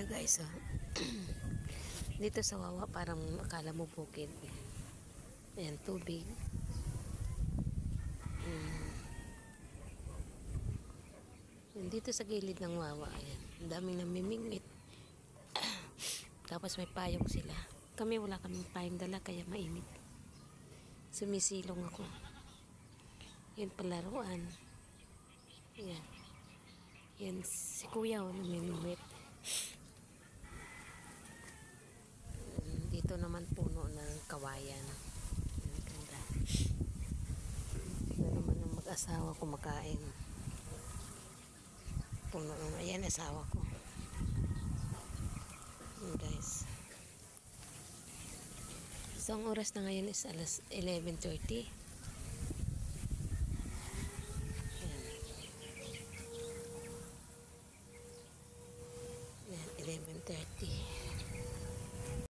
guys, oh. Dito sa Wawa parang akala mo bukid. Ayan, tubig. Dito sa gilid ng Wawa, ayan, ang daming namimingwit. Tapos may payong sila. Kami wala kaming payong dala kaya mainit. Sumisilong ako. Yan palaruan. Ayan. Yan si kuya, oh, namimingwit. Dito naman puno ng kawayan. Ganda. Ito naman ang mag-asawa kumakain. Puno ng, ayan asawa ko. Ayan guys. So ang oras na ngayon is alas 11:30.